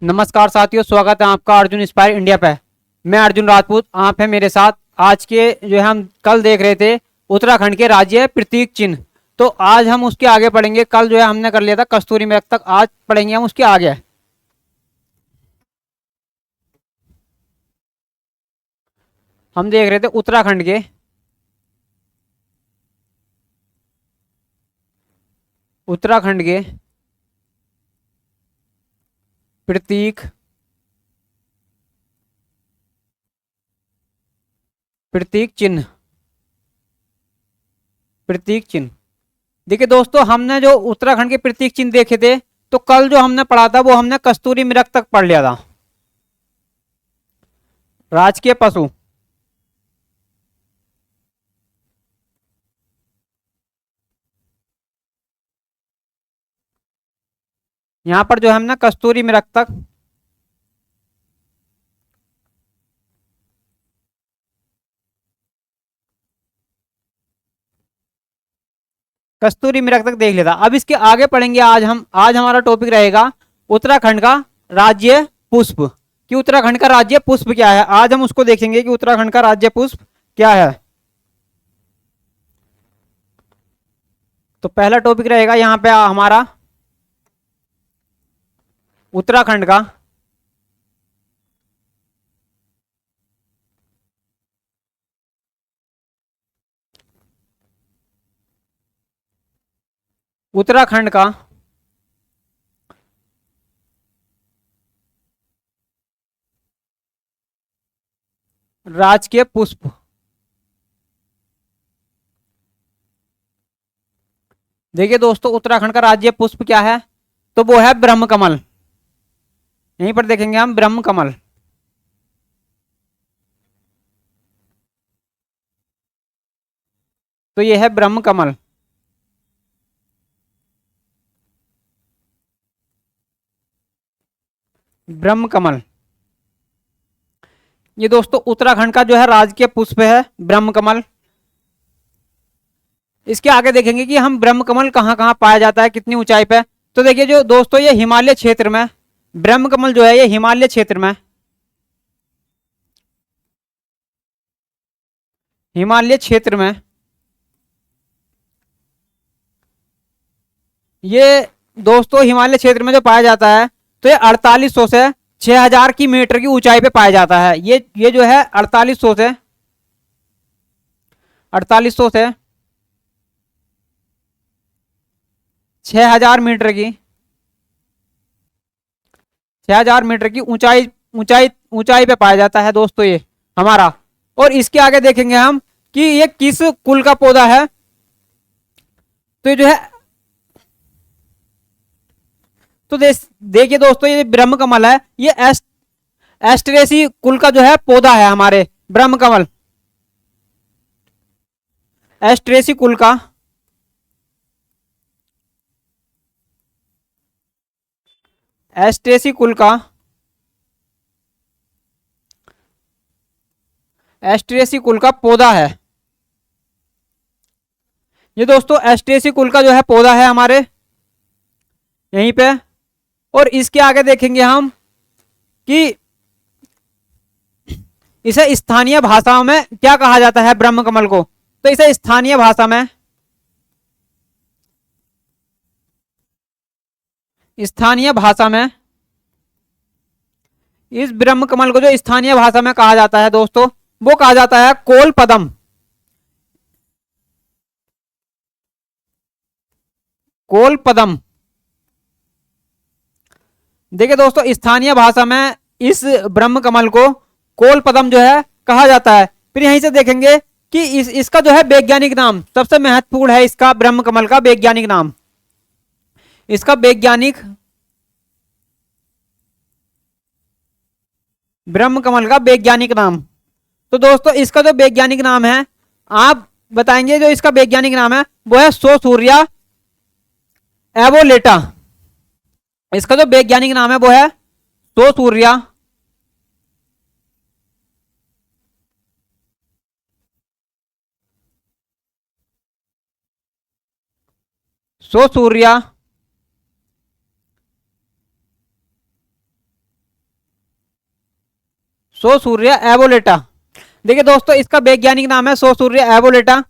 नमस्कार साथियों, स्वागत है आपका अर्जुन इंस्पायर इंडिया पे। मैं अर्जुन राजपूत, आप हैं मेरे साथ। आज के जो है हम कल देख रहे थे उत्तराखंड के राज्य प्रतीक चिन्ह, तो आज हम उसके आगे पढ़ेंगे। कल जो है हमने कर लिया था कस्तूरी मृग तक, आज पढ़ेंगे हम उसके आगे। हम देख रहे थे उत्तराखंड के प्रतीक प्रतीक चिन्ह प्रतीक चिन्ह। देखिए दोस्तों, हमने जो उत्तराखंड के प्रतीक चिन्ह देखे थे, तो कल जो हमने पढ़ा था वो हमने कस्तूरी मृग तक पढ़ लिया था। राजकीय पशु, यहाँ पर जो है हमने कस्तूरी मृग तक, कस्तूरी मृग तक देख लिया था। अब इसके आगे पढ़ेंगे आज हमारा टॉपिक रहेगा उत्तराखंड का राज्य पुष्प। कि उत्तराखंड का राज्य पुष्प क्या है, आज हम उसको देखेंगे कि उत्तराखंड का राज्य पुष्प क्या है। तो पहला टॉपिक रहेगा यहाँ पे हमारा उत्तराखंड का उत्तराखंड का राजकीय पुष्प। देखिए दोस्तों, उत्तराखंड का राज्य पुष्प क्या है, तो वो है ब्रह्म कमल। यहीं पर देखेंगे हम ब्रह्म कमल। तो ये है ब्रह्म कमल। ब्रह्म कमल, ये दोस्तों उत्तराखंड का जो है राजकीय पुष्प है ब्रह्म कमल। इसके आगे देखेंगे कि हम ब्रह्म कमल कहाँ कहाँ पाया जाता है, कितनी ऊंचाई पे। तो देखिए जो दोस्तों, ये हिमालय क्षेत्र में ब्रह्म कमल जो है, ये हिमालय क्षेत्र में, हिमालय क्षेत्र में ये दोस्तों हिमालय क्षेत्र में जो पाया जाता है, तो ये 4800 से 6000 की मीटर की ऊंचाई पे पाया जाता है। ये जो है 4800 से 6000 मीटर की 6000 मीटर की ऊंचाई ऊंचाई ऊंचाई पे पाया जाता है दोस्तों ये हमारा। और इसके आगे देखेंगे हम कि ये किस कुल का पौधा है। तो ये जो है, तो देखिए दोस्तों, ये ब्रह्म कमल है, ये एस्ट्रेसी कुल का जो है पौधा है हमारे ब्रह्म कमल। एस्ट्रेसी कुल का एस्ट्रेसी कुल का एस्ट्रेसी कुल का पौधा है ये दोस्तों। एस्ट्रेसी कुल का जो है पौधा है हमारे यहीं पे। और इसके आगे देखेंगे हम कि इसे स्थानीय भाषाओं में क्या कहा जाता है ब्रह्म कमल को। तो इसे स्थानीय भाषा में इस ब्रह्म कमल को जो स्थानीय भाषा में कहा जाता है दोस्तों, वो कहा जाता है कोल पदम। कोल पदम। देखिए दोस्तों, स्थानीय भाषा में इस ब्रह्म कमल को कोल पदम जो है कहा जाता है। फिर यहीं से देखेंगे कि इसका जो है वैज्ञानिक नाम सबसे महत्वपूर्ण है। इसका ब्रह्म कमल का वैज्ञानिक नाम, इसका वैज्ञानिक ब्रह्म कमल का वैज्ञानिक नाम। तो दोस्तों इसका जो वैज्ञानिक नाम है, आप बताएंगे। जो इसका वैज्ञानिक नाम है वो है सोसूरिया एवोलेटा। इसका जो वैज्ञानिक नाम है वो है सोसूरिया सोसूरिया सोसूर्या एबोलेटा। देखिए दोस्तों, इसका वैज्ञानिक नाम है सोसूर्या एबोलेटा।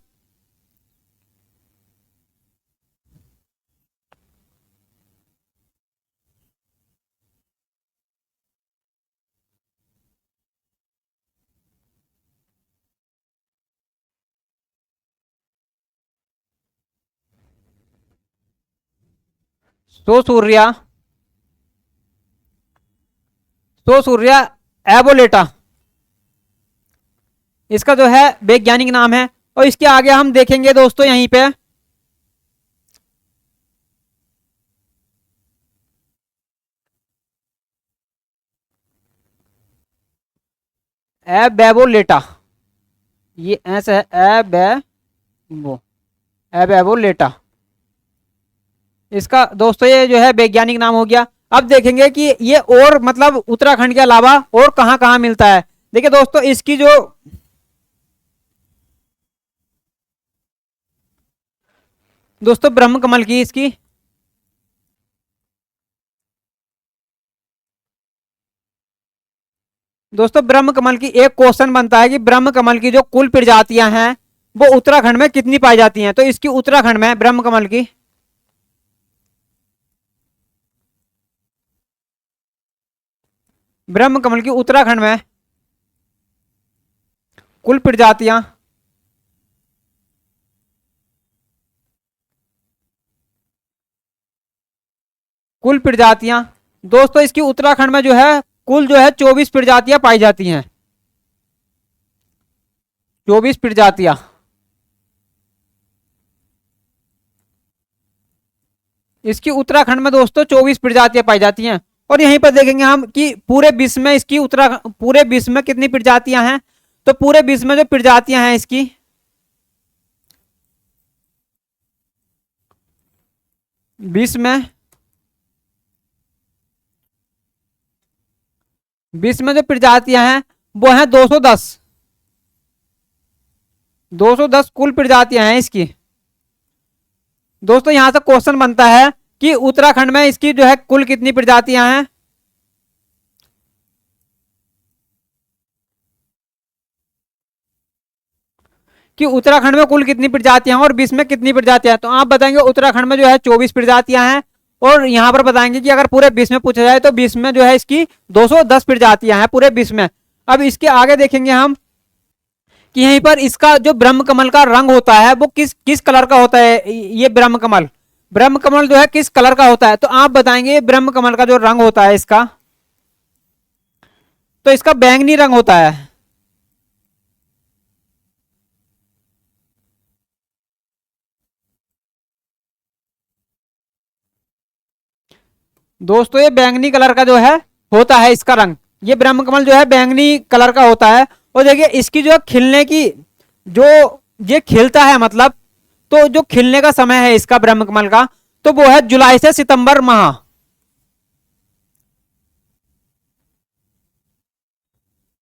सोसूर्या सोसूर्या एबोलेटा इसका जो है वैज्ञानिक नाम है। और इसके आगे हम देखेंगे दोस्तों यहीं पे एबेबोलेटा, ये ऐसा है एबेबो एबेबोलेटा। इसका दोस्तों ये जो है वैज्ञानिक नाम हो गया। अब देखेंगे कि ये और मतलब उत्तराखंड के अलावा और कहां कहां मिलता है। देखिए दोस्तों, इसकी जो दोस्तों ब्रह्म कमल की इसकी दोस्तों ब्रह्म कमल की एक क्वेश्चन बनता है कि ब्रह्म कमल की जो कुल प्रजातियां हैं वो उत्तराखंड में कितनी पाई जाती हैं। तो इसकी उत्तराखंड में ब्रह्म कमल की उत्तराखंड में कुल प्रजातियां दोस्तों इसकी उत्तराखंड में जो है कुल जो है 24 प्रजातियां पाई जाती हैं। 24 प्रजातियां इसकी उत्तराखंड में दोस्तों 24 प्रजातियां पाई जाती हैं। और यहीं पर देखेंगे हम कि पूरे विश्व में इसकी पूरे विश्व में कितनी प्रजातियां हैं। तो पूरे विश्व में जो प्रजातियां हैं इसकी विश्व में जो प्रजातियां हैं वो हैं 210। 210 कुल प्रजातियां हैं इसकी। दोस्तों यहां से क्वेश्चन बनता है कि उत्तराखंड में इसकी जो है कुल कितनी प्रजातियां हैं। कि उत्तराखंड में कुल कितनी प्रजातियां हैं और विश्व में कितनी प्रजातियां हैं। तो आप बताएंगे उत्तराखंड में जो है 24 प्रजातियां हैं। और यहां पर बताएंगे कि अगर पूरे विश्व में पूछा जाए तो विश्व में जो है इसकी 210 प्रजातियां हैं पूरे विश्व में। अब इसके आगे देखेंगे हम कि यहीं पर इसका जो ब्रह्म कमल का रंग होता है वो किस किस कलर का होता है। ये ब्रह्म कमल जो है किस कलर का होता है। तो आप बताएंगे ब्रह्म कमल का जो रंग होता है इसका, तो इसका बैंगनी रंग होता है। दोस्तों ये बैंगनी कलर का जो है होता है इसका रंग। ये ब्रह्म कमल जो है बैंगनी कलर का होता है। और देखिए इसकी जो खिलने की जो ये खिलता है मतलब, तो जो खिलने का समय है इसका ब्रह्म कमल का तो वो है जुलाई से सितंबर माह।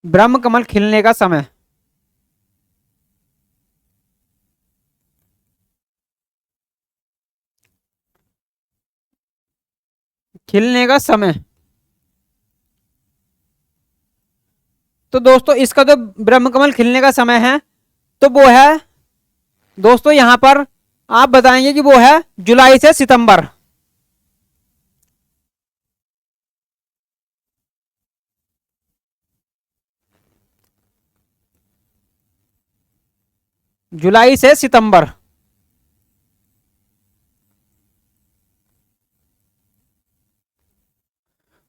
ब्रह्म कमल खिलने का समय, खिलने का समय। तो दोस्तों इसका जो ब्रह्म कमल खिलने का समय है तो वो है दोस्तों यहां पर आप बताएंगे कि वो है जुलाई से सितंबर। जुलाई से सितंबर।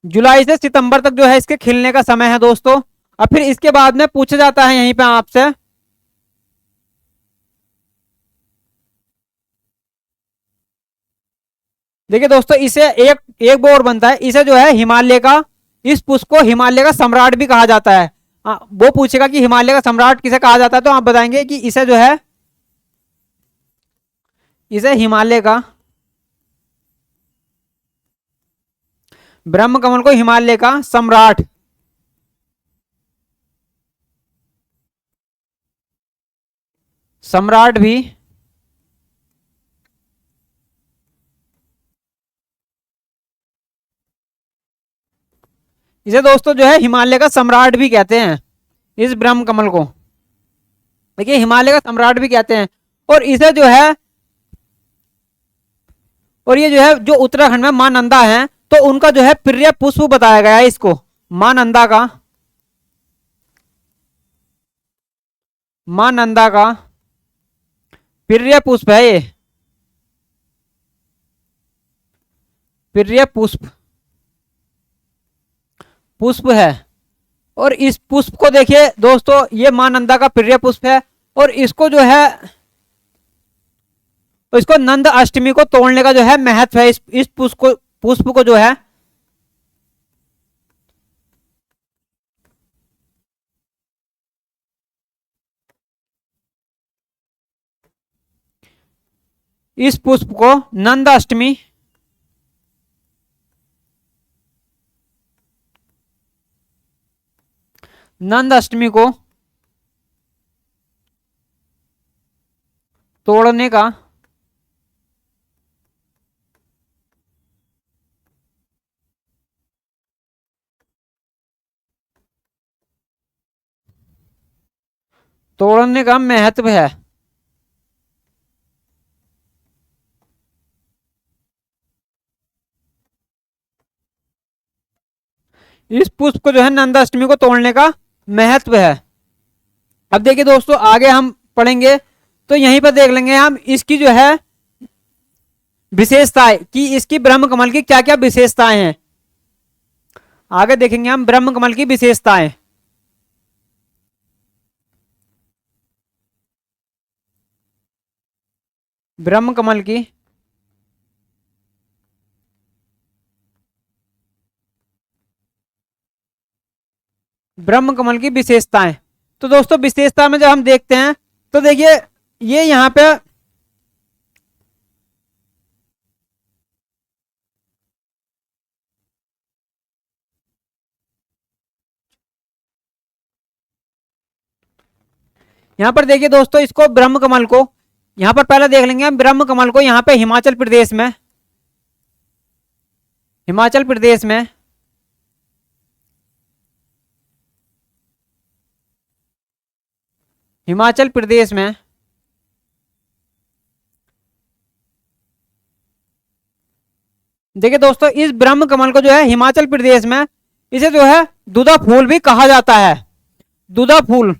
जुलाई से सितंबर तक जो है इसके खिलने का समय है दोस्तों। और फिर इसके बाद में पूछा जाता है यहीं पे आपसे देखिए दोस्तों इसे एक एक वो और बनता है। इसे जो है हिमालय का, इस पुष्प को हिमालय का सम्राट भी कहा जाता है। वो पूछेगा कि हिमालय का सम्राट किसे कहा जाता है तो आप बताएंगे कि इसे जो है इसे हिमालय का, ब्रह्म कमल को हिमालय का सम्राट, सम्राट भी इसे दोस्तों जो है हिमालय का सम्राट भी कहते हैं, इस ब्रह्म कमल को। देखिए हिमालय का सम्राट भी कहते हैं। और इसे जो है, और ये जो है जो उत्तराखंड में मां नंदा है, तो उनका जो है प्रिय पुष्प बताया गया है इसको, मां नंदा का, मां नंदा का प्रिय पुष्प है ये, प्रिय पुष्प पुष्प है। और इस पुष्प को देखिए दोस्तों, ये मां नंदा का प्रिय पुष्प है। और इसको जो है, इसको नंद अष्टमी को तोड़ने का जो है महत्व है, इस पुष्प को जो है। इस पुष्प को नंद अष्टमी, नंद अष्टमी को तोड़ने का महत्व है। इस पुष्प को जो है नंदाष्टमी को तोड़ने का महत्व है। अब देखिए दोस्तों आगे हम पढ़ेंगे तो यहीं पर देख लेंगे हम इसकी जो है विशेषताएं, कि इसकी ब्रह्म कमल की क्या क्या विशेषताएं हैं। आगे देखेंगे हम ब्रह्म कमल की विशेषताएं। ब्रह्म कमल की ब्रह्म कमल की विशेषताएं। तो दोस्तों विशेषता में जब हम देखते हैं तो देखिए ये यहां पे यहां पर देखिए दोस्तों, इसको ब्रह्म कमल को यहां पर पहले देख लेंगे हम ब्रह्म कमल को यहां पे हिमाचल प्रदेश में, हिमाचल प्रदेश में हिमाचल प्रदेश में देखिए दोस्तों इस ब्रह्म कमल को जो है हिमाचल प्रदेश में इसे जो है दूधा फूल भी कहा जाता है, दूधा फूल।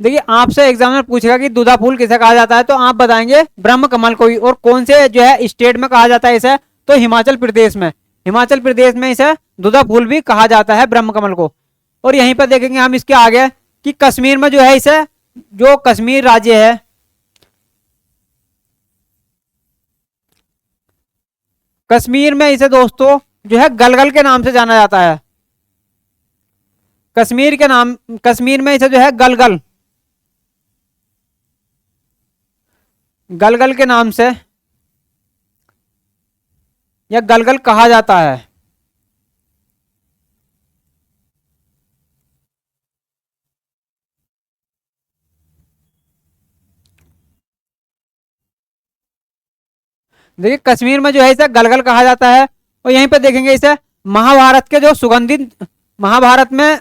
देखिए आपसे एग्जाम में पूछेगा कि दूधा फूल किसे कहा जाता है, तो आप बताएंगे ब्रह्म कमल को ही। और कौन से जो है स्टेट में कहा जाता है इसे, तो हिमाचल प्रदेश में, हिमाचल प्रदेश में इसे दूधा फूल भी कहा जाता है ब्रह्म कमल को। और यहीं पर देखेंगे हम इसके आगे कि कश्मीर में जो है इसे, जो कश्मीर राज्य है, कश्मीर में इसे दोस्तों जो है गलगल के नाम से जाना जाता है। कश्मीर के नाम, कश्मीर में इसे जो है गलगल, गलगल के नाम से या गलगल कहा जाता है। देखिए कश्मीर में जो है इसे गलगल कहा जाता है। और यहीं पे देखेंगे इसे महाभारत के जो सुगंधित, महाभारत में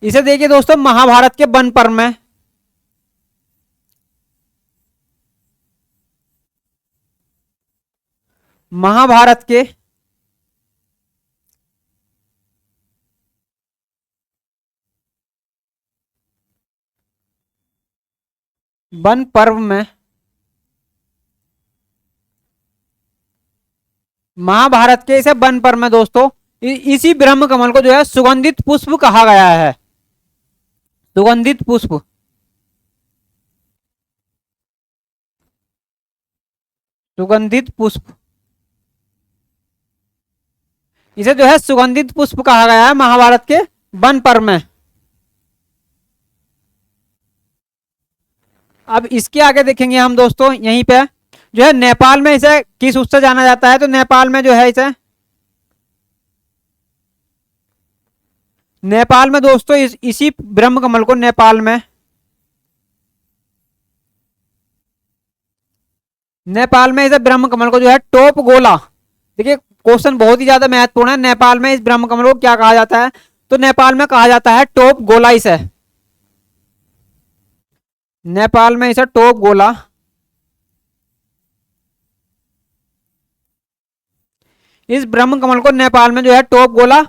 इसे देखिए दोस्तों महाभारत के वन पर्व में, महाभारत के वन पर्व में, महाभारत के इसे वन पर्व में दोस्तों इसी ब्रह्म कमल को जो है सुगंधित पुष्प कहा गया है, सुगंधित पुष्प। सुगंधित पुष्प, इसे जो है सुगंधित पुष्प कहा गया है महाभारत के वन पर्व में। अब इसके आगे देखेंगे हम दोस्तों यहीं पे जो है नेपाल में इसे किस उससे जाना जाता है, तो नेपाल में जो है इसे नेपाल में दोस्तों इसी ब्रह्म कमल को नेपाल में इस ब्रह्म कमल को जो है टॉप गोला, देखिए क्वेश्चन बहुत ही ज्यादा महत्वपूर्ण है। नेपाल में इस ब्रह्म कमल को क्या कहा जाता है? तो नेपाल में कहा जाता है टॉप गोला इसे। नेपाल में इसे टॉप गोला, इस ब्रह्म कमल को नेपाल में जो है टॉप गोला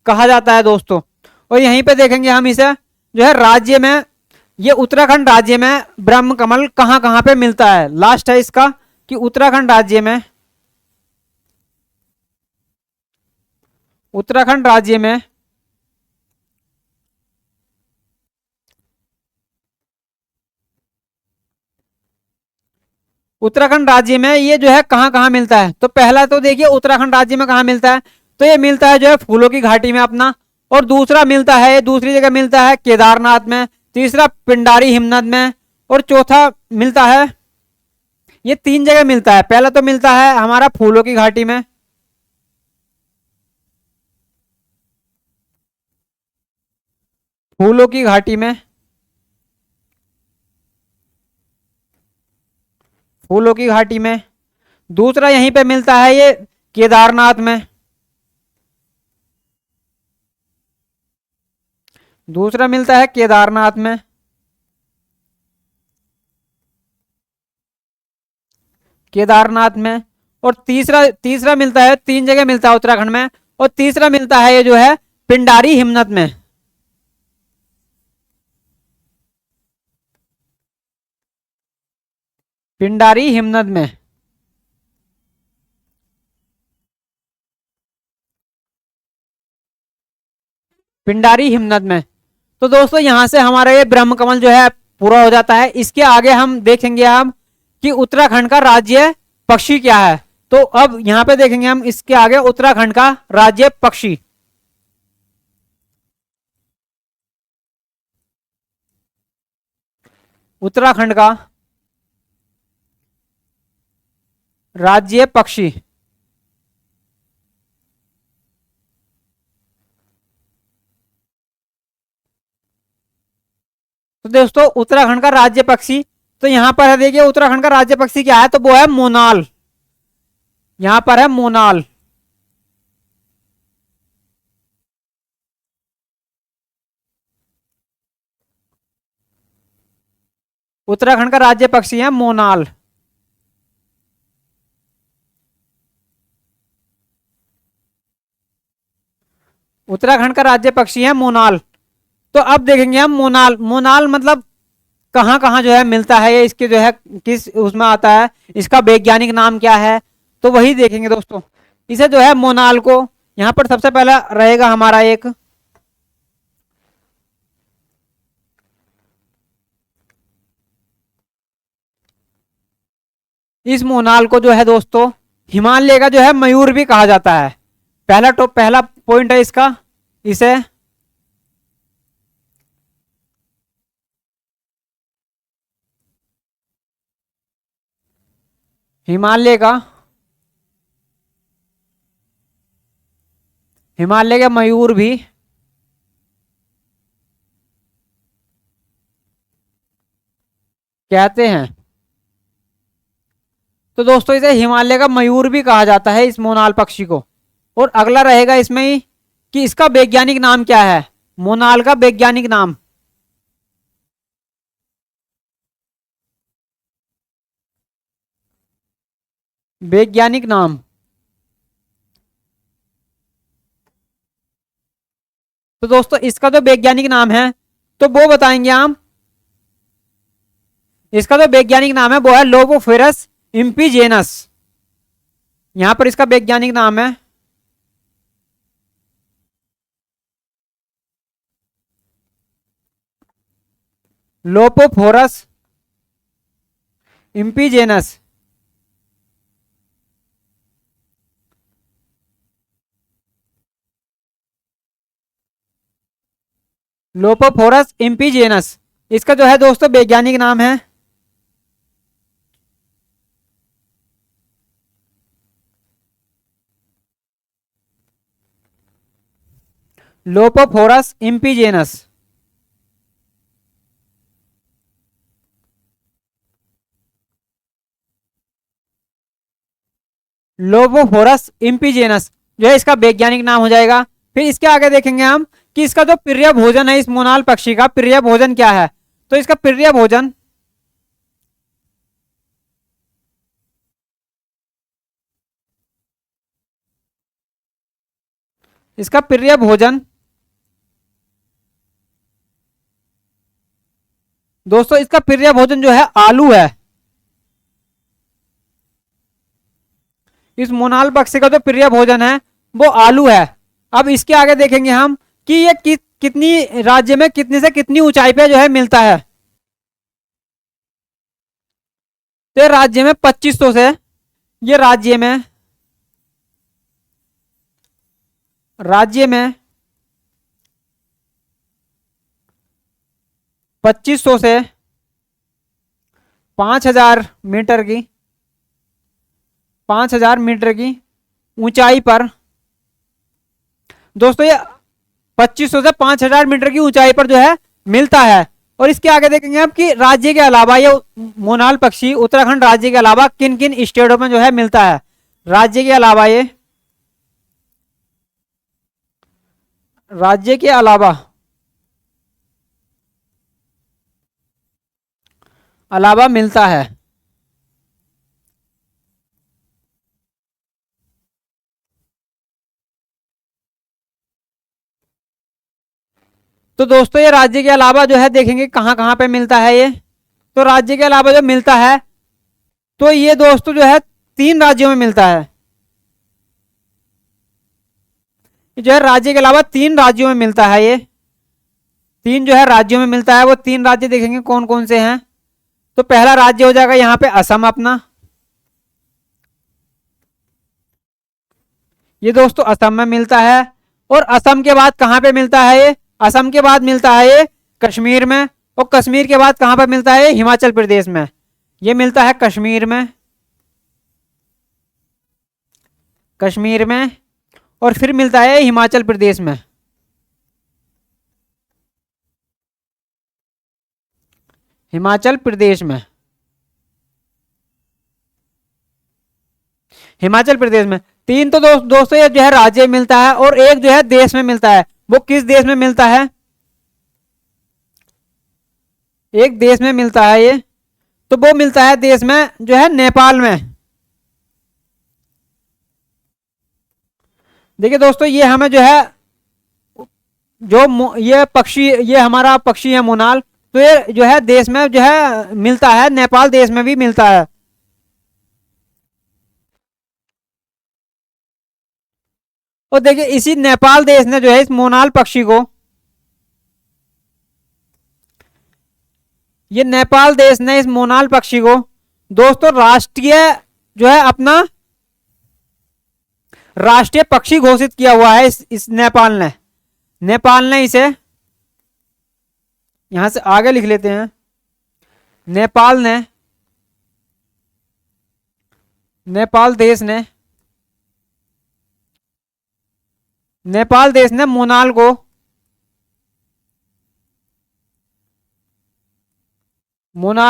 कहा जाता है दोस्तों। और यहीं पे देखेंगे हम इसे जो है राज्य में, ये उत्तराखंड राज्य में ब्रह्म कमल कहां कहां पे मिलता है। लास्ट है इसका कि उत्तराखंड राज्य में, उत्तराखंड राज्य में उत्तराखंड राज्य में ये जो है कहां कहां मिलता है। तो पहला तो देखिए उत्तराखंड राज्य में कहां मिलता है, तो ये मिलता है जो है फूलों की घाटी में अपना। और दूसरा मिलता है, दूसरी जगह मिलता है केदारनाथ में, तीसरा पिंडारी हिमनद में, और चौथा मिलता है, ये तीन जगह मिलता है। पहला तो मिलता है हमारा फूलों की घाटी में, फूलों की घाटी में, फूलों की घाटी में। दूसरा यहीं पे मिलता है ये केदारनाथ में, दूसरा मिलता है केदारनाथ में। केदारनाथ में। और तीसरा तीसरा मिलता है, तीन जगह मिलता है उत्तराखंड में। और तीसरा मिलता है ये जो है पिंडारी हिमनद में। पिंडारी हिमनद में। पिंडारी हिमनद में। तो दोस्तों यहां से हमारा ये ब्रह्म कमल जो है पूरा हो जाता है। इसके आगे हम देखेंगे हम कि उत्तराखंड का राज्य पक्षी क्या है। तो अब यहां पे देखेंगे हम इसके आगे उत्तराखंड का राज्य पक्षी। उत्तराखंड का राज्य पक्षी। तो दोस्तों उत्तराखंड का राज्य पक्षी, तो यहां पर है देखिए उत्तराखंड का राज्य पक्षी क्या है, तो वो है मोनाल। यहां पर है मोनाल। उत्तराखंड का राज्य पक्षी है मोनाल। उत्तराखंड का राज्य पक्षी है मोनाल। तो अब देखेंगे हम मोनाल, मोनाल मतलब कहां कहां जो है मिलता है, ये इसके जो है किस उसमें आता है, इसका वैज्ञानिक नाम क्या है, तो वही देखेंगे दोस्तों। इसे जो है मोनाल को, यहां पर सबसे पहला रहेगा हमारा एक, इस मोनाल को जो है दोस्तों हिमालय का जो है मयूर भी कहा जाता है। पहला पॉइंट है इसका, इसे हिमालय का, हिमालय के मयूर भी कहते हैं। तो दोस्तों इसे हिमालय का मयूर भी कहा जाता है इस मोनाल पक्षी को। और अगला रहेगा इसमें ही कि इसका वैज्ञानिक नाम क्या है, मोनाल का वैज्ञानिक नाम। वैज्ञानिक नाम, तो दोस्तों इसका जो वैज्ञानिक नाम है तो वो बताएंगे हम। इसका जो वैज्ञानिक नाम है वो है लोबोफेरस इम्पीजेनस। यहां पर इसका वैज्ञानिक नाम है लोपोफोरस इम्पीजेनस। लोपोफोरस इम्पीजेनस इसका जो है दोस्तों वैज्ञानिक नाम है। लोपोफोरस इम्पीजेनस। लोपोफोरस इम्पीजेनस जो है इसका वैज्ञानिक नाम हो जाएगा। फिर इसके आगे देखेंगे हम कि इसका जो प्रिय भोजन है, इस मोनाल पक्षी का प्रिय भोजन क्या है। तो इसका प्रिय भोजन, इसका प्रिय भोजन दोस्तों, इसका प्रिय भोजन जो है आलू है। इस मोनाल पक्षी का जो प्रिय भोजन है वो आलू है। अब इसके आगे देखेंगे हम कि ये कितनी राज्य में कितनी से कितनी ऊंचाई पे जो है मिलता है। तो ये राज्य में 2500 से, ये राज्य में 2500 से 5000 मीटर की 5000 मीटर की ऊंचाई पर दोस्तों, ये 2500 से 5000 मीटर की ऊंचाई पर जो है मिलता है। और इसके आगे देखेंगे हम कि राज्य के अलावा ये मोनाल पक्षी उत्तराखंड राज्य के अलावा किन किन स्टेटों में जो है मिलता है। राज्य के अलावा ये, राज्य के अलावा मिलता है। तो दोस्तों ये राज्य के अलावा जो है देखेंगे कहां कहां पे मिलता है ये। तो राज्य के अलावा जो मिलता है तो ये दोस्तों जो है 3 राज्यों में मिलता है। जो है राज्य के अलावा 3 राज्यों में मिलता है। ये 3 जो है राज्यों में मिलता है। वो 3 राज्य देखेंगे कौन कौन से हैं। तो पहला राज्य हो जाएगा यहाँ पे असम अपना। ये दोस्तों असम में मिलता है। और असम के बाद कहां पे मिलता है ये, असम के बाद मिलता है ये कश्मीर में। और कश्मीर के बाद कहां पे मिलता है, हिमाचल प्रदेश में। ये मिलता है कश्मीर में, कश्मीर में। और फिर मिलता है हिमाचल प्रदेश में, हिमाचल प्रदेश में, हिमाचल प्रदेश में। 3 तो दोस्तों ये जो है राज्य में मिलता है। और एक जो है देश में मिलता है। वो किस देश में मिलता है, एक देश में मिलता है ये। तो वो मिलता है देश में जो है नेपाल में। देखिए दोस्तों ये हमें जो है ये पक्षी, ये हमारा पक्षी है मोनाल। तो ये जो है देश में जो है मिलता है, नेपाल देश में भी मिलता है। और देखिए इसी नेपाल देश ने जो है इस मोनाल पक्षी को, ये नेपाल देश ने इस मोनाल पक्षी को दोस्तों राष्ट्रीय जो है अपना राष्ट्रीय पक्षी घोषित किया हुआ है। इस नेपाल ने इसे, यहां से आगे लिख लेते हैं, नेपाल ने, नेपाल देश ने, नेपाल देश ने मोनाल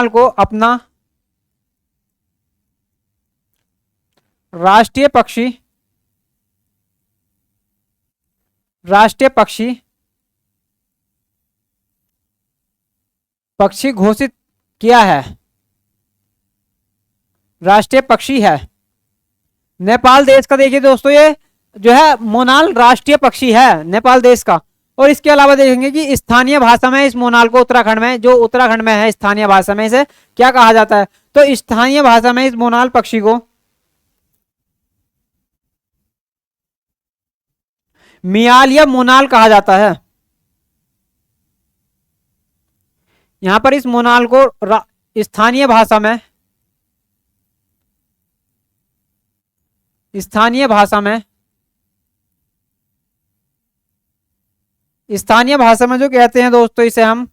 को अपना राष्ट्रीय पक्षी पक्षी घोषित किया है, राष्ट्रीय पक्षी है नेपाल देश का। देखिए दोस्तों ये जो है मोनाल राष्ट्रीय पक्षी है नेपाल देश का। और इसके अलावा देखेंगे कि स्थानीय भाषा में इस मोनाल को उत्तराखंड में, जो उत्तराखंड में है, स्थानीय भाषा में इसे क्या कहा जाता है। तो स्थानीय भाषा में इस मोनाल पक्षी को मियाल या मोनाल कहा जाता है। यहां पर इस मोनाल को स्थानीय भाषा में, स्थानीय भाषा में, स्थानीय भाषा में जो कहते हैं दोस्तों इसे हम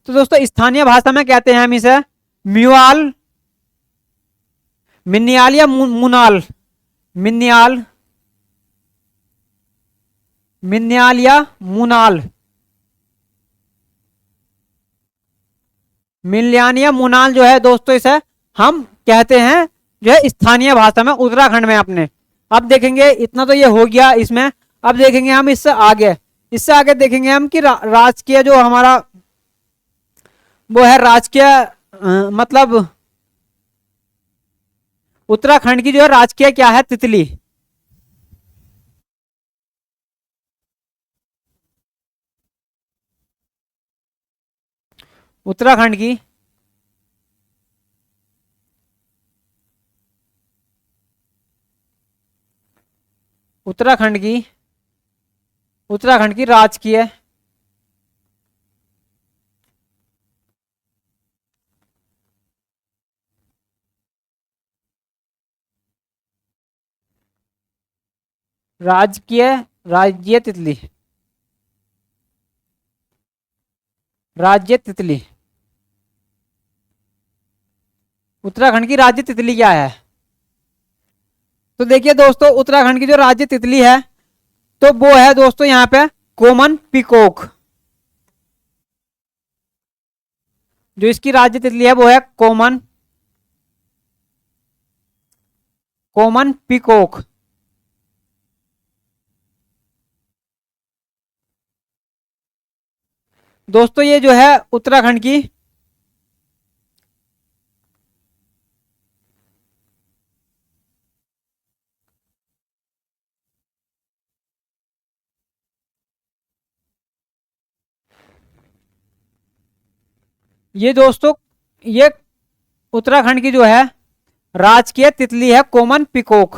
तो दोस्तों स्थानीय भाषा में कहते हैं हम इसे म्यूआल, मिन्नियाल या मुनाल? मिन्नियाल, मिन्नियाल या मुनाल? मिल्यान या मुनाल जो है दोस्तों, इसे हम कहते हैं जो है स्थानीय भाषा में उत्तराखंड में अपने। अब देखेंगे, इतना तो ये हो गया इसमें। अब देखेंगे हम इससे आगे देखेंगे हम कि राजकीय जो हमारा वो है राजकीय मतलब उत्तराखंड की जो है राजकीय क्या है? तितली। उत्तराखंड की उत्तराखंड की उत्तराखंड की राजकीय राजकीय राज्य तितली, राज्य तितली। उत्तराखंड की राज्य तितली क्या है? तो देखिए दोस्तों, उत्तराखंड की जो राज्य तितली है तो वो है दोस्तों यहाँ पे कॉमन पिकॉक। जो इसकी राज्य तितली है वो है कॉमन कॉमन पिकॉक। दोस्तों ये जो है उत्तराखंड की ये दोस्तों ये उत्तराखंड की जो है राजकीय तितली है कॉमन पिकॉक।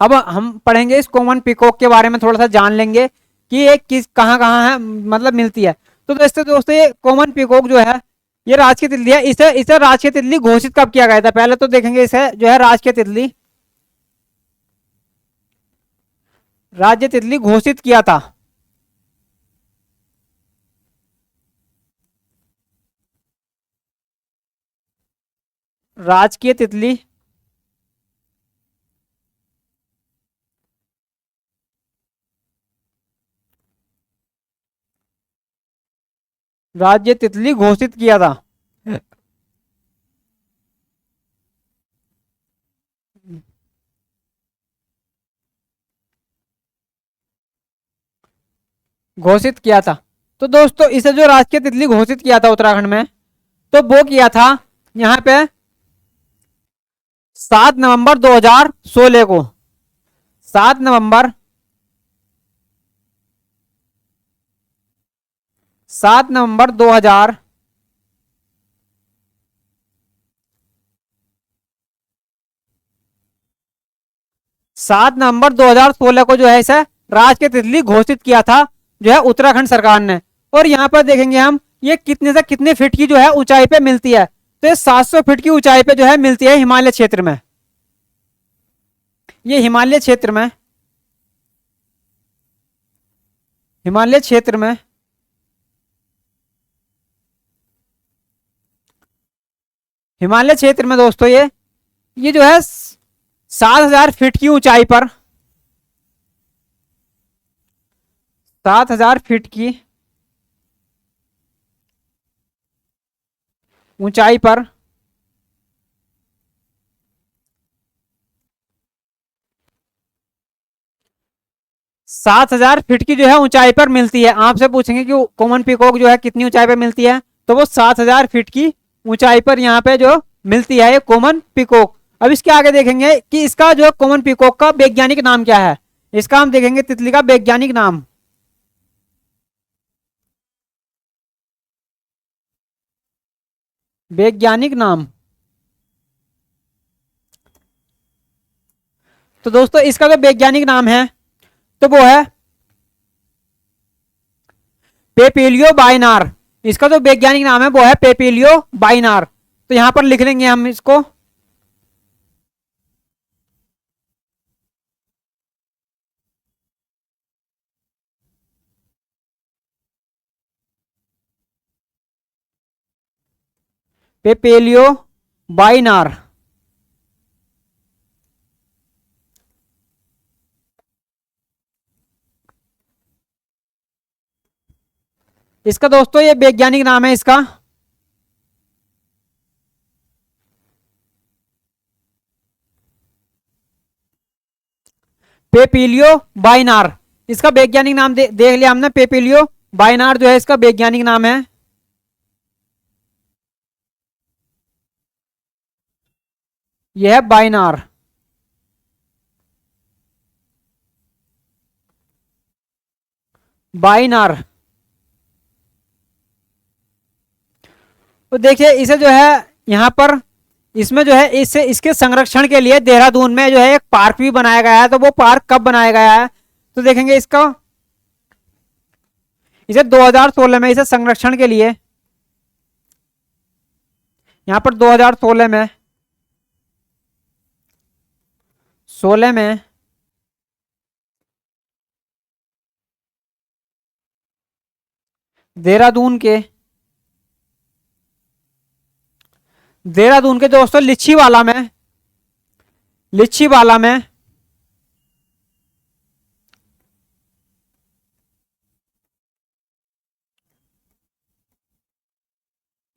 अब हम पढ़ेंगे इस कॉमन पिकॉक के बारे में, थोड़ा सा जान लेंगे कि ये किस कहाँ कहाँ है, मतलब मिलती है। तो दोस्तों ये कॉमन पिकॉक जो है ये राजकीय तितली है। इसे इसे राजकीय तितली घोषित कब किया गया था? पहले तो देखेंगे इसे जो है राजकीय तितली, राज्य तितली घोषित किया था। राजकीय तितली राज्य तितली घोषित किया था। घोषित किया था। तो दोस्तों इसे जो राजकीय तितली घोषित किया था उत्तराखंड में, तो वो किया था यहाँ पे 7 नवंबर 2016 को। 7 नवंबर 2000 7 नवंबर 2016 को जो है इसे राजकीय तितली घोषित किया था जो है उत्तराखंड सरकार ने। और यहाँ पर देखेंगे हम ये कितने से कितने फीट की जो है ऊंचाई पे मिलती है? तो ये 700 फीट की ऊंचाई पे जो है मिलती है हिमालय क्षेत्र में। ये हिमालय क्षेत्र में हिमालय क्षेत्र में हिमालय क्षेत्र में दोस्तों ये जो है 7,000 फीट की ऊंचाई पर, 7,000 फीट की ऊंचाई पर 7,000 फीट की जो है ऊंचाई पर मिलती है। आपसे पूछेंगे कि कॉमन पीकॉक जो है कितनी ऊंचाई पर मिलती है, तो वो 7,000 फीट की ऊंचाई पर यहाँ पे जो मिलती है ये कॉमन पीकॉक। अब इसके आगे देखेंगे कि इसका जो कॉमन पीकॉक का वैज्ञानिक नाम क्या है। इसका हम देखेंगे तितली का वैज्ञानिक नाम। वैज्ञानिक नाम तो दोस्तों इसका जो वैज्ञानिक नाम है तो वो है पेपिलियो बाइनार। इसका जो वैज्ञानिक नाम है वो है पेपिलियो बाइनार। तो यहां पर लिख लेंगे हम इसको। पेपिलियो बाइनार। इसका दोस्तों ये वैज्ञानिक नाम है इसका, पेपिलियो बाइनार। इसका वैज्ञानिक नाम देख लिया हमने, पेपिलियो बाइनार जो है इसका वैज्ञानिक नाम है। यह है बाइनार। बाइनार। तो देखिए इसे जो है यहाँ पर, इसमें जो है इससे इसके संरक्षण के लिए देहरादून में जो है एक पार्क भी बनाया गया है। तो वो पार्क कब बनाया गया है, तो देखेंगे इसका, इसे 2016 में इसे संरक्षण के लिए, यहां पर 2016 में, 16 में देहरादून के, देहरादून के दोस्तों लिच्छीवाला में, लिच्छीवाला में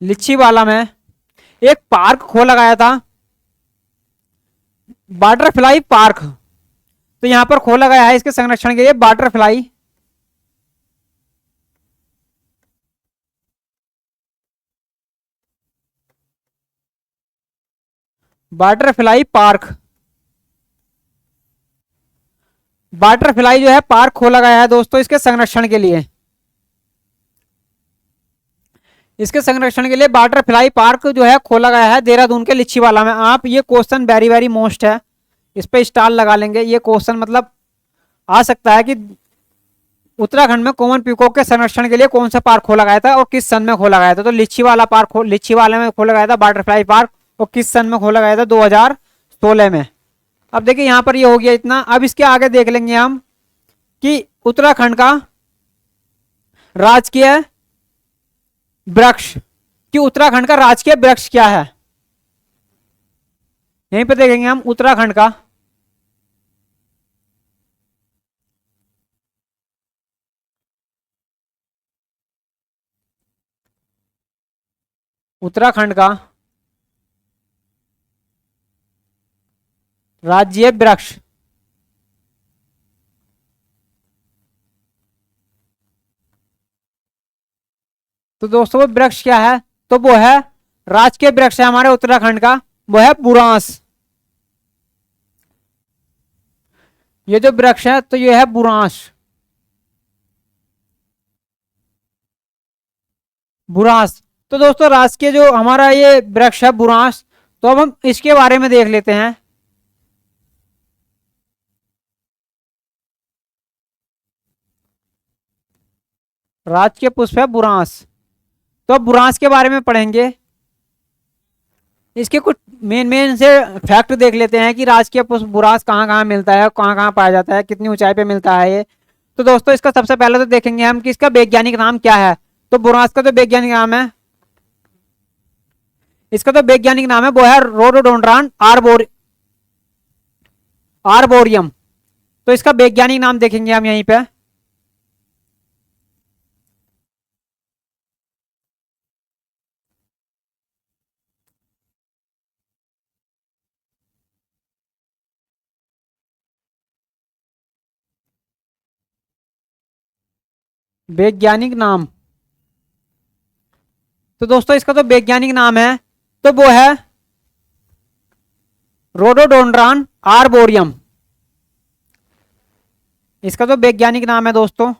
लिच्छीवाला में एक पार्क खोला गया था, बटरफ्लाई पार्क। तो यहां पर खोला गया है इसके संरक्षण के लिए बटरफ्लाई, बटरफ्लाई पार्क। बटरफ्लाई जो है पार्क खोला गया है दोस्तों इसके संरक्षण के लिए, इसके संरक्षण के लिए बटरफ्लाई पार्क जो है खोला गया है देहरादून के लिच्छीवाला में। आप ये क्वेश्चन वेरी वेरी मोस्ट है, इस पे स्टार लगा लेंगे। ये क्वेश्चन मतलब आ सकता है कि उत्तराखंड में कॉमन पीकॉक के संरक्षण के लिए कौन सा पार्क खोला गया था और किस सन में खोला गया था। तो लिच्छीवाला पार्क लिच्छीवाला में खोला गया था बटरफ्लाई पार्क, और किस सन में खोला गया था, 2016 में। अब देखिए यहां पर ये हो गया इतना। अब इसके आगे देख लेंगे हम कि उत्तराखंड का राजकीय वृक्ष, कि उत्तराखंड का राजकीय वृक्ष क्या है। यहीं पे देखेंगे हम उत्तराखंड का, उत्तराखंड का राज्य वृक्ष। तो दोस्तों वो वृक्ष क्या है, तो वो है राजकीय वृक्ष है हमारे उत्तराखंड का, वो है बुरांस। ये जो वृक्ष है तो ये है बुरांस, बुरांस। तो दोस्तों राजकीय जो हमारा ये वृक्ष है बुरांस, तो अब हम इसके बारे में देख लेते हैं। राजकीय पुष्प है बुरांस। तो अब बुरांस के बारे में पढ़ेंगे। इसके कुछ मेन मेन से फैक्ट देख लेते हैं कि राजकीय पुष्प बुरांस कहाँ कहाँ मिलता है, कहाँ कहाँ पाया जाता है, कितनी ऊंचाई पे मिलता है ये। तो दोस्तों इसका सबसे पहले तो देखेंगे हम कि इसका वैज्ञानिक नाम क्या है। तो बुरांस का जो वैज्ञानिक नाम है, इसका तो वैज्ञानिक नाम है वो है रोडोडोंड्रान आर्बोरियम। तो इसका वैज्ञानिक नाम देखेंगे हम यहीं पे। वैज्ञानिक नाम, तो दोस्तों इसका तो वैज्ञानिक नाम है तो वो है रोडोडोंड्रान आर्बोरियम। इसका तो वैज्ञानिक नाम है दोस्तों।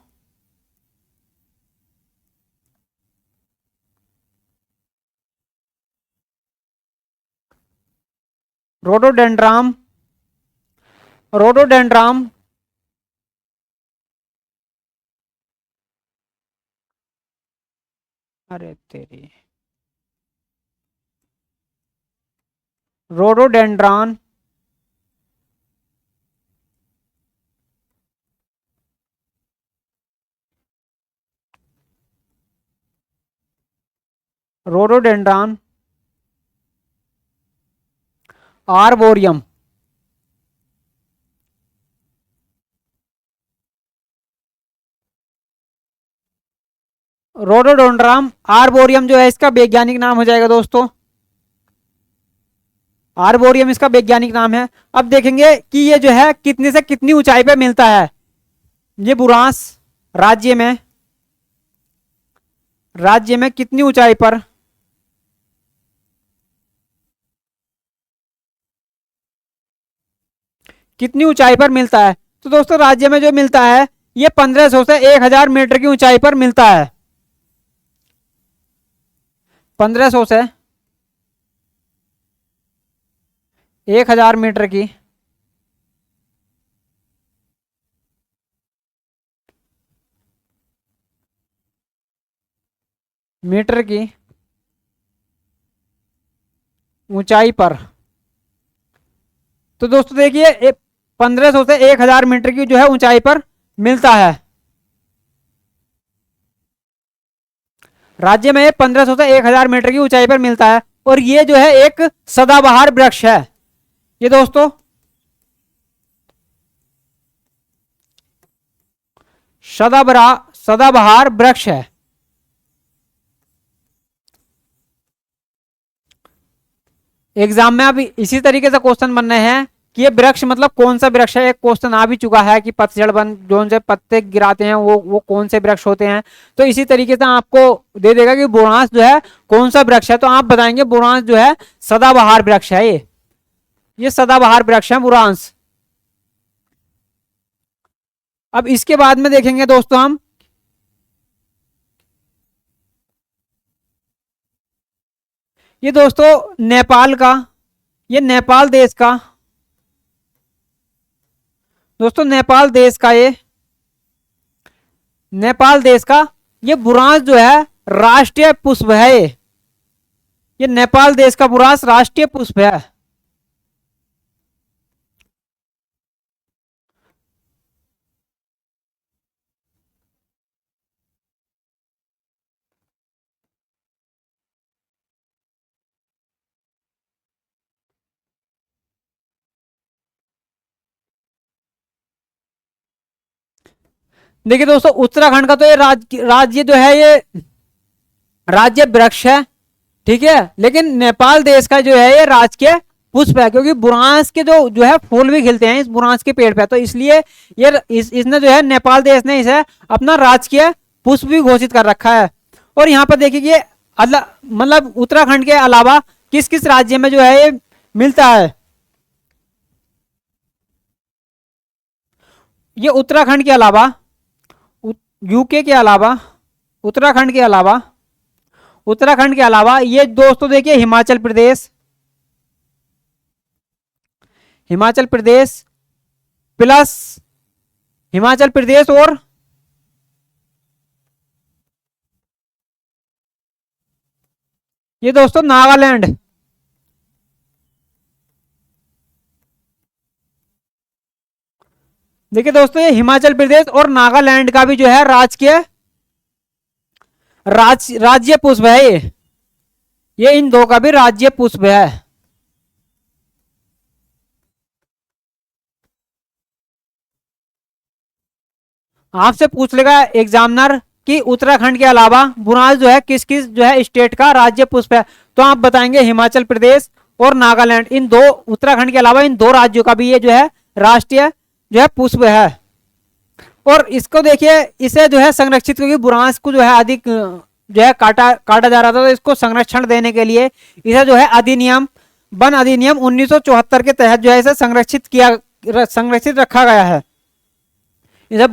रोडोडेंड्राम, रोडोडेंड्राम अरे तेरी, रोडोडेंड्रान रोडोडेंड्रान आर्बोरियम। रोडोडोंड्राम आर्बोरियम जो है इसका वैज्ञानिक नाम हो जाएगा दोस्तों। आर्बोरियम इसका वैज्ञानिक नाम है। अब देखेंगे कि ये जो है कितनी से कितनी ऊंचाई पे मिलता है। ये बुरांस राज्य में कितनी ऊंचाई पर, कितनी ऊंचाई पर मिलता है। तो दोस्तों राज्य में जो मिलता है ये 1500 से 1000 मीटर की ऊंचाई पर मिलता है। 1500 से 1000 मीटर की ऊंचाई पर। तो दोस्तों देखिए 1500 से 1000 मीटर की जो है ऊंचाई पर मिलता है। राज्य में 1500 से 1000 मीटर की ऊंचाई पर मिलता है और ये जो है एक सदाबहार वृक्ष है। ये दोस्तों सदाबहार वृक्ष है। एग्जाम में अभी इसी तरीके से क्वेश्चन बनने हैं कि ये वृक्ष मतलब कौन सा वृक्ष है। एक क्वेश्चन आ भी चुका है कि पतझड़ बन जो से पत्ते गिराते हैं वो कौन से वृक्ष होते हैं। तो इसी तरीके से आपको दे देगा कि बुरांस जो है कौन सा वृक्ष है, तो आप बताएंगे बुरांस जो है सदाबहार वृक्ष है। ये सदाबहार वृक्ष है बुरांस। अब इसके बाद में देखेंगे दोस्तों हम ये दोस्तों नेपाल का, ये नेपाल देश का, दोस्तों नेपाल देश का, ये नेपाल देश का ये बुरांस जो है राष्ट्रीय पुष्प है। ये नेपाल देश का बुरांस राष्ट्रीय पुष्प है। देखिए दोस्तों उत्तराखंड का तो ये राज्य जो है ये राज्य वृक्ष है, ठीक है, लेकिन नेपाल देश का जो है ये राजकीय पुष्प है, क्योंकि बुरांस के जो है फूल भी खिलते हैं इस बुरांस के पेड़ पे, तो इसलिए ये इसने जो है नेपाल देश ने इसे अपना राजकीय पुष्प भी घोषित कर रखा है। और यहाँ पर देखिए मतलब उत्तराखंड के अलावा किस किस राज्य में जो है ये मिलता है। ये उत्तराखंड के अलावा, यूके के अलावा, उत्तराखंड के अलावा ये दोस्तों देखिए हिमाचल प्रदेश प्लस हिमाचल प्रदेश और ये दोस्तों नागालैंड। देखिए दोस्तों ये हिमाचल प्रदेश और नागालैंड का भी जो है राज्य पुष्प है। ये इन दो का भी राज्य पुष्प है। आपसे पूछ लेगा एग्जामिनर कि उत्तराखंड के अलावा बुरांस जो है किस किस जो है स्टेट का राज्य पुष्प है, तो आप बताएंगे हिमाचल प्रदेश और नागालैंड, इन दो, उत्तराखंड के अलावा इन दो राज्यों का भी ये जो है राष्ट्रीय जो है पुष्प है। और इसको देखिए इसे जो है संरक्षित, क्योंकि बुरांस को जो है अधिक जो है काटा जा रहा था, तो इसको संरक्षण देने के लिए इसे जो है वन अधिनियम 1974 के तहत जो है इसे संरक्षित रखा गया है। इसे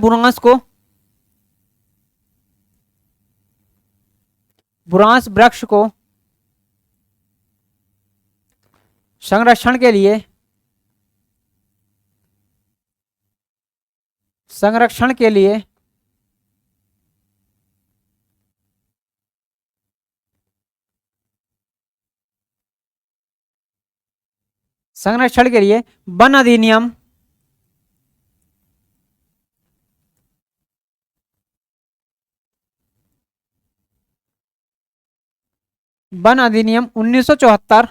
बुरांस वृक्ष को संरक्षण के लिए संरक्षण के लिए वन अधिनियम 1974,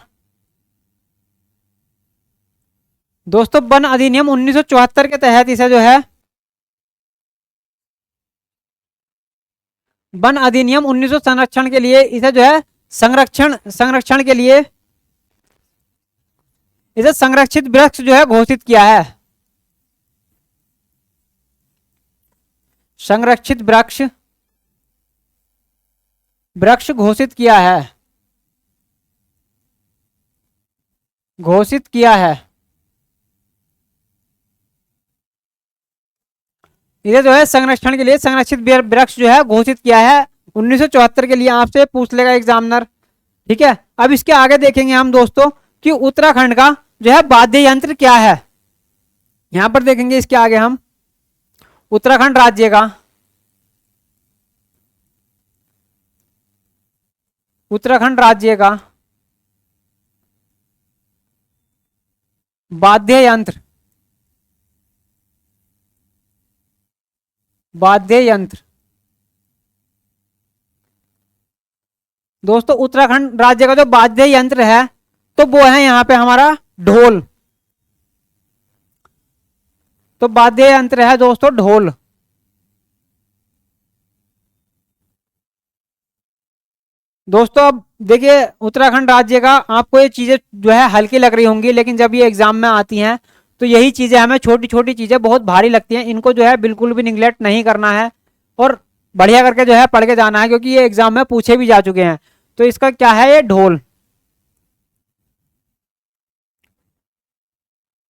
दोस्तों वन अधिनियम 1974 के तहत इसे जो है वन अधिनियम 1900 संरक्षण के लिए इसे जो है संरक्षण संरक्षण के लिए इसे संरक्षित वृक्ष जो है घोषित किया है। संरक्षित वृक्ष वृक्ष घोषित किया है, घोषित किया है। इसे जो है संरक्षण के लिए संरक्षित वृक्ष जो है घोषित किया है 1974 के लिए। आपसे पूछ लेगा एग्जामिनर। ठीक है, अब इसके आगे देखेंगे हम दोस्तों कि उत्तराखंड का जो है वाद्य यंत्र क्या है। यहां पर देखेंगे इसके आगे हम उत्तराखंड राज्य का, उत्तराखंड राज्य का वाद्य यंत्र, वाद्य यंत्र दोस्तों उत्तराखंड राज्य का जो वाद्य यंत्र है तो वो है यहां पे हमारा ढोल। तो वाद्य यंत्र है दोस्तों ढोल। दोस्तों अब देखिए उत्तराखंड राज्य का आपको ये चीजें जो है हल्की लग रही होंगी, लेकिन जब ये एग्जाम में आती हैं तो यही चीजें हमें छोटी छोटी चीजें बहुत भारी लगती हैं। इनको जो है बिल्कुल भी निगलेक्ट नहीं करना है और बढ़िया करके जो है पढ़ के जाना है, क्योंकि ये एग्जाम में पूछे भी जा चुके हैं। तो इसका क्या है, ये ढोल।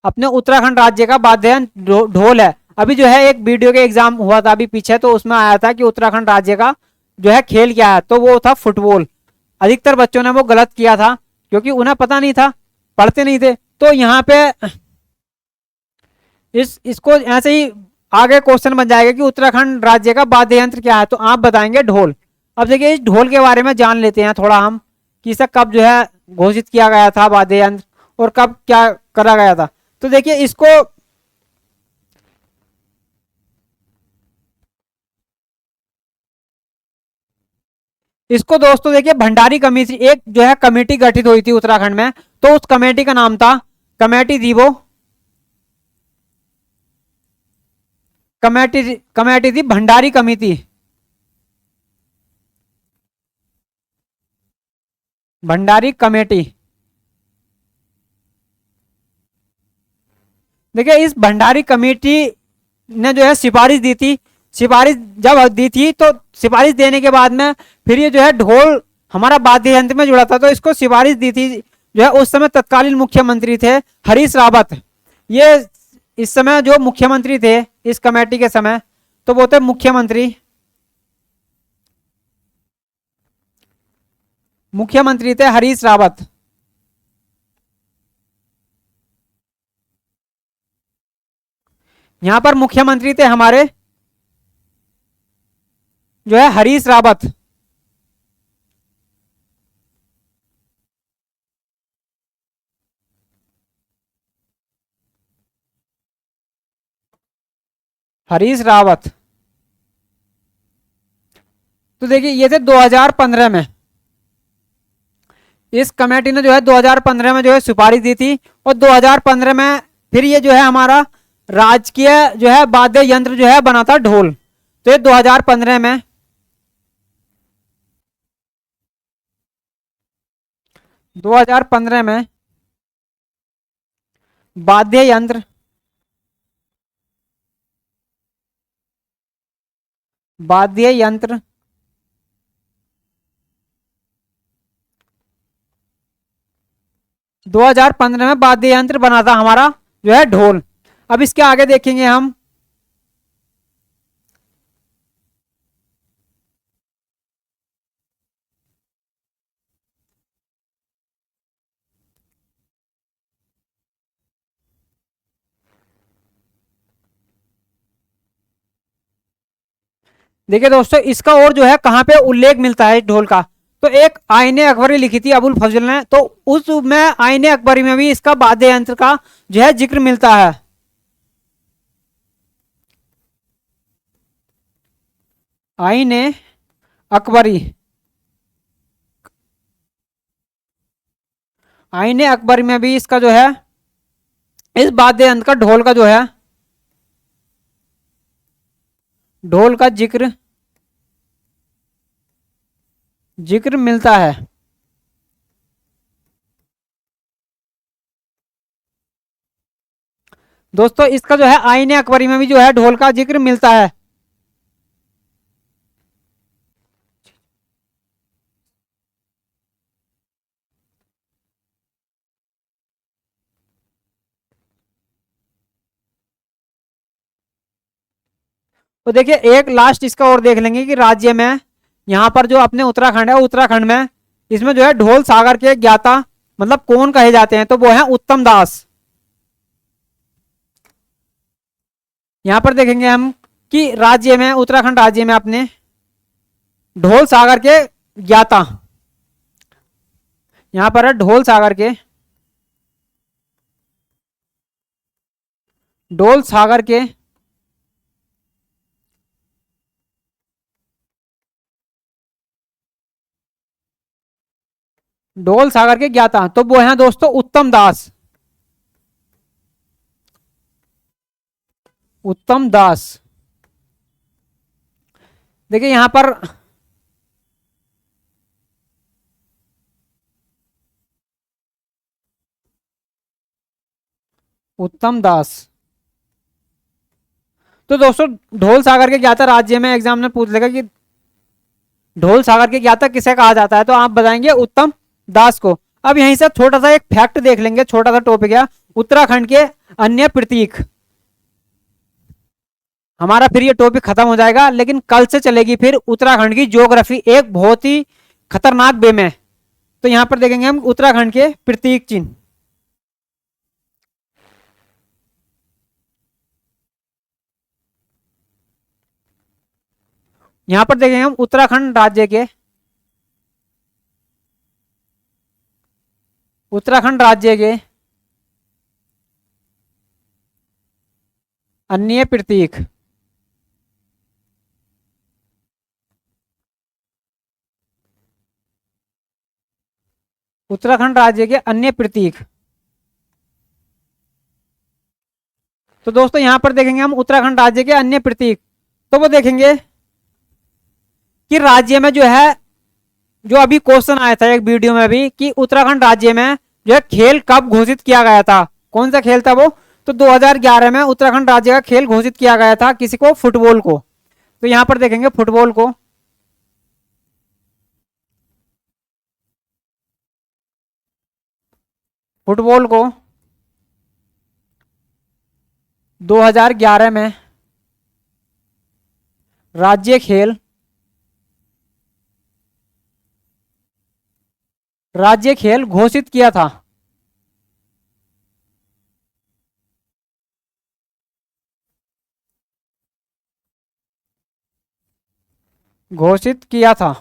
अपने उत्तराखंड राज्य का वाद्य यंत्र ढोल है। अभी जो है एक वीडियो के एग्जाम हुआ था अभी पीछे, तो उसमें आया था कि उत्तराखंड राज्य का जो है खेल क्या है, तो वो था फुटबॉल। अधिकतर बच्चों ने वो गलत किया था क्योंकि उन्हें पता नहीं था, पढ़ते नहीं थे। तो यहाँ पे इसको ऐसे ही आगे क्वेश्चन बन जाएगा कि उत्तराखंड राज्य का वाद्य यंत्र क्या है, तो आप बताएंगे ढोल। अब देखिए इस ढोल के बारे में जान लेते हैं थोड़ा हम कि इसे कब जो है घोषित किया गया था वाद्य यंत्र और कब क्या करा गया था। तो देखिए इसको दोस्तों देखिए भंडारी कमेटी, एक जो है कमेटी गठित हुई थी उत्तराखंड में, तो उस कमेटी का नाम था कमेटी थी वो कमेटी थी भंडारी कमेटी, भंडारी कमेटी। देखिए इस भंडारी कमेटी ने जो है सिफारिश दी थी। सिफारिश जब दी थी तो सिफारिश देने के बाद में फिर ये जो है ढोल हमारा वाद्य यंत्र में जुड़ा था, तो इसको सिफारिश दी थी जो है उस समय तत्कालीन मुख्यमंत्री थे हरीश रावत। ये इस समय जो मुख्यमंत्री थे इस कमेटी के समय, तो वो थे मुख्यमंत्री थे हरीश रावत। यहां पर मुख्यमंत्री थे हमारे जो है हरीश रावत। हरीश रावत। तो देखिए ये थे 2015 में, इस कमेटी ने जो है 2015 में जो है सिफारिश दी थी और 2015 में फिर ये जो है हमारा राजकीय जो है वाद्य यंत्र जो है बना था ढोल। तो ये 2015 में 2015 में वाद्य यंत्र 2015 में वाद्य यंत्र बना था हमारा जो है ढोल। अब इसके आगे देखेंगे हम देखिए दोस्तों इसका और जो है कहां पे उल्लेख मिलता है ढोल का, तो एक आईने अकबरी लिखी थी अबुल फजल ने, तो उस में आईने अकबरी में भी इसका वाद्य यंत्र का जो है जिक्र मिलता है। आईने अकबरी, आईने अकबरी में भी इसका जो है इस वाद्य यंत्र का ढोल का जो है ढोल का जिक्र जिक्र मिलता है। दोस्तों इसका जो है आईने अकबरी में भी जो है ढोल का जिक्र मिलता है। तो देखिए एक लास्ट इसका और देख लेंगे कि राज्य में यहाँ पर जो अपने उत्तराखंड है, उत्तराखंड में इसमें जो है ढोल सागर के ज्ञाता मतलब कौन कहे जाते हैं, तो वो है उत्तम दास। यहां पर देखेंगे हम कि राज्य में, उत्तराखंड राज्य में अपने ढोल सागर के ज्ञाता, यहां पर है ढोल सागर के, ढोल सागर के ढोल सागर के ज्ञाता, तो वो है दोस्तों उत्तम दास। उत्तम दास। देखिए यहां पर उत्तम दास। तो दोस्तों ढोल सागर के ज्ञाता राज्य में एग्जाम में पूछ लेगा कि ढोल सागर के ज्ञाता किसे कहा जाता है, तो आप बताएंगे उत्तम दास को। अब यहीं से छोटा सा एक फैक्ट देख लेंगे, छोटा सा टॉपिक है उत्तराखंड के अन्य प्रतीक। हमारा फिर ये टॉपिक खत्म हो जाएगा, लेकिन कल से चलेगी फिर उत्तराखंड की ज्योग्राफी एक बहुत ही खतरनाक वे में। तो यहां पर देखेंगे हम उत्तराखंड के प्रतीक चिन्ह। यहां पर देखेंगे हम उत्तराखंड राज्य के, उत्तराखंड राज्य के अन्य प्रतीक। उत्तराखंड राज्य के अन्य प्रतीक। तो दोस्तों यहां पर देखेंगे हम उत्तराखंड राज्य के अन्य प्रतीक, तो वो देखेंगे कि राज्य में जो है, जो अभी क्वेश्चन आया था एक वीडियो में भी कि उत्तराखंड राज्य में जो है खेल कब घोषित किया गया था, कौन सा खेल था वो, तो 2011 में उत्तराखंड राज्य का खेल घोषित किया गया था, किसी को, फुटबॉल को। तो यहां पर देखेंगे फुटबॉल को, फुटबॉल को 2011 में राज्य खेल, राज्य खेल घोषित किया था। घोषित किया था।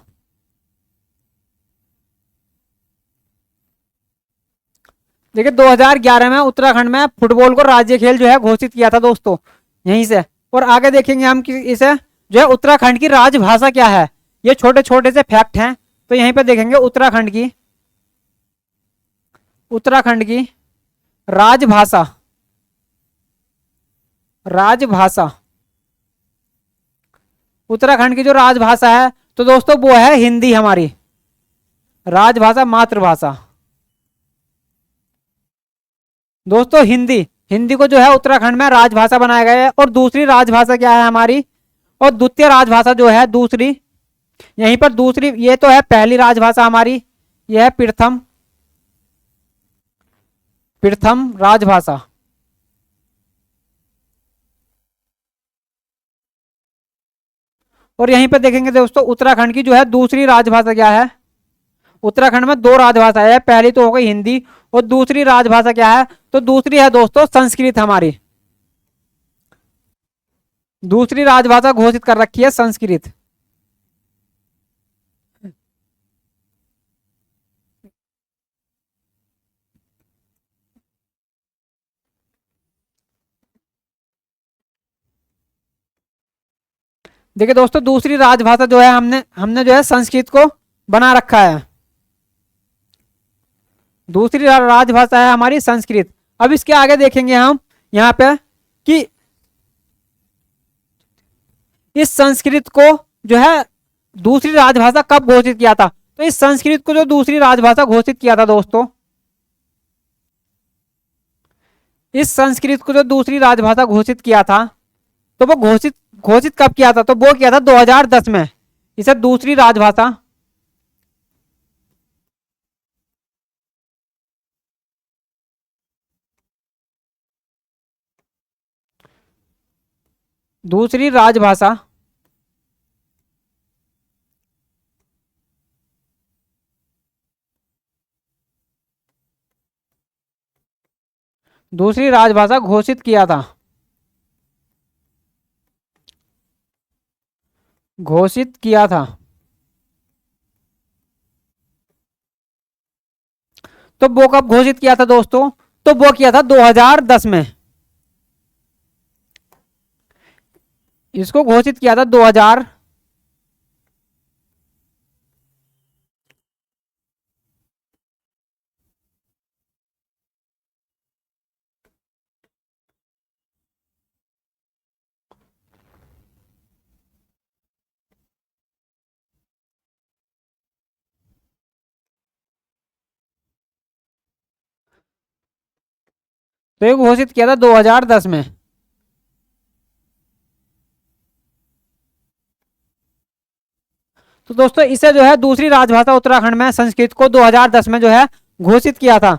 देखिए 2011 में उत्तराखंड में फुटबॉल को राज्य खेल जो है घोषित किया था दोस्तों, यहीं से। और आगे देखेंगे हम कि इसे जो है उत्तराखंड की राजभाषा क्या है, ये छोटे छोटे से फैक्ट हैं। तो यहीं पे देखेंगे उत्तराखंड की, उत्तराखंड की राजभाषा, राजभाषा, उत्तराखंड की जो राजभाषा है तो दोस्तों वो है हिंदी, हमारी राजभाषा, मातृभाषा दोस्तों हिंदी। हिंदी को जो है उत्तराखंड में राजभाषा बनाया गया है। और दूसरी राजभाषा क्या है हमारी, और द्वितीय राजभाषा जो है दूसरी, यहीं पर दूसरी, ये तो है पहली राजभाषा हमारी, यह है प्रथम, प्रथम राजभाषा। और यहीं पर देखेंगे दोस्तों उत्तराखंड की जो है दूसरी राजभाषा क्या है। उत्तराखंड में दो राजभाषा है, पहली तो हो गई हिंदी, और दूसरी राजभाषा क्या है, तो दूसरी है दोस्तों संस्कृत, हमारी दूसरी राजभाषा घोषित कर रखी है संस्कृत। देखिए दोस्तों दूसरी राजभाषा जो है हमने हमने जो है संस्कृत को बना रखा है। दूसरी राजभाषा है हमारी संस्कृत। अब इसके आगे देखेंगे हम यहाँ पे कि इस संस्कृत को जो है दूसरी राजभाषा कब घोषित किया था, तो इस संस्कृत को जो दूसरी राजभाषा घोषित किया था दोस्तों, इस संस्कृत को जो दूसरी राजभाषा घोषित किया था, तो वो घोषित घोषित कब किया था? तो वो किया था 2010 में, इसे दूसरी राजभाषा दूसरी राजभाषा दूसरी राजभाषा घोषित किया था, घोषित किया था। तो वो कब घोषित किया था दोस्तों? तो वो किया था 2010 में, इसको घोषित किया था 2000 तो ये घोषित किया था 2010 में। तो दोस्तों इसे जो है दूसरी राजभाषा उत्तराखंड में संस्कृत को 2010 में जो है घोषित किया था।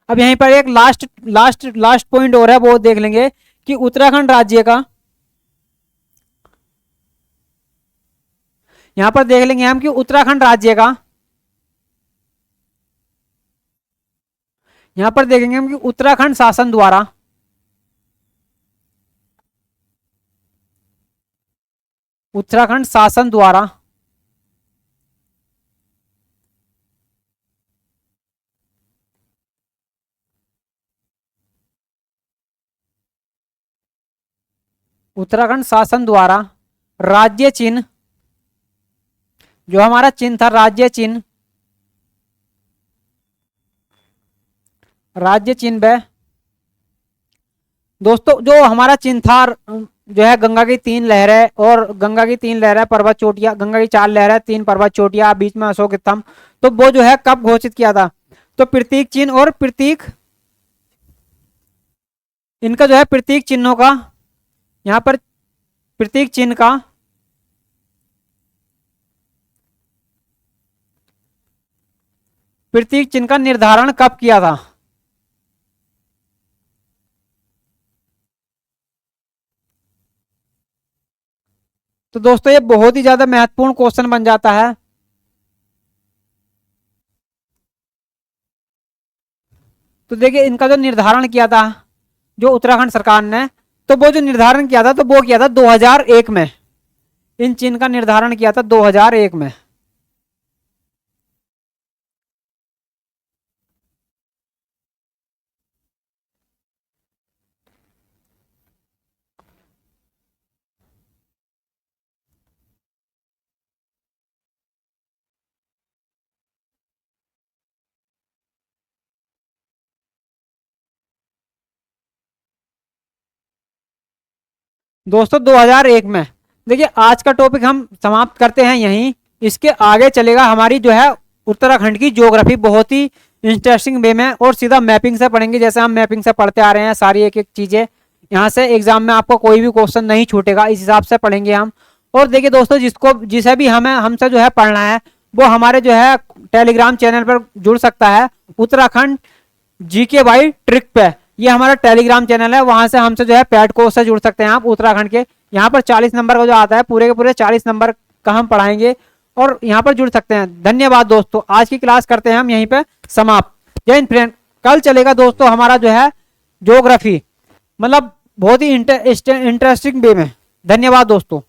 अब यहीं पर एक लास्ट लास्ट लास्ट पॉइंट और है, वो देख लेंगे कि उत्तराखंड राज्य का, यहां पर देख लेंगे हम कि उत्तराखंड राज्य का, यहां पर देखेंगे हम कि उत्तराखंड शासन द्वारा उत्तराखंड शासन द्वारा उत्तराखंड शासन द्वारा राज्य चिन्ह, जो हमारा चिन्ह था राज्य चिन्ह, राज्य चिन्ह वह दोस्तों जो हमारा चिन्ह था, जो है गंगा की 3 लहरें, और गंगा की 3 लहरें पर्वत चोटियां, गंगा की 4 लहरें 3 पर्वत चोटियां, बीच में अशोक स्तंभ। तो वो जो है कब घोषित किया था? तो प्रतीक चिन्ह और प्रतीक, इनका जो है प्रतीक चिन्हों का, यहां पर प्रतीक चिन्ह का प्रतीक चिन्ह का निर्धारण कब किया था? तो दोस्तों ये बहुत ही ज्यादा महत्वपूर्ण क्वेश्चन बन जाता है। तो देखिए इनका जो निर्धारण किया था जो उत्तराखंड सरकार ने, तो वो जो निर्धारण किया था तो वो किया था 2001 में, इन चिन्ह का निर्धारण किया था 2001 में। दोस्तों 2001 में। देखिए आज का टॉपिक हम समाप्त करते हैं यहीं, इसके आगे चलेगा हमारी जो है उत्तराखंड की ज्योग्राफी, बहुत ही इंटरेस्टिंग वे में, और सीधा मैपिंग से पढ़ेंगे, जैसे हम मैपिंग से पढ़ते आ रहे हैं सारी एक एक चीजें। यहाँ से एग्जाम में आपको कोई भी क्वेश्चन नहीं छूटेगा, इस हिसाब से पढ़ेंगे हम। और देखिए दोस्तों जिसको जिसे भी हमें हमसे जो है पढ़ना है, वो हमारे जो है टेलीग्राम चैनल पर जुड़ सकता है, उत्तराखंड जीके बाई ट्रिक पे, ये हमारा टेलीग्राम चैनल है, वहां से हमसे जो है पेड कोर्स से जुड़ सकते हैं आप उत्तराखंड के। यहाँ पर 40 नंबर का जो आता है, पूरे के पूरे 40 नंबर का हम पढ़ाएंगे, और यहाँ पर जुड़ सकते हैं। धन्यवाद दोस्तों, आज की क्लास करते हैं हम यहीं पे समाप्त। जय हिंद फ्रेंड। कल चलेगा दोस्तों हमारा जो है ज्योग्राफी, मतलब बहुत ही इंटरेस्टिंग वे में। धन्यवाद दोस्तों।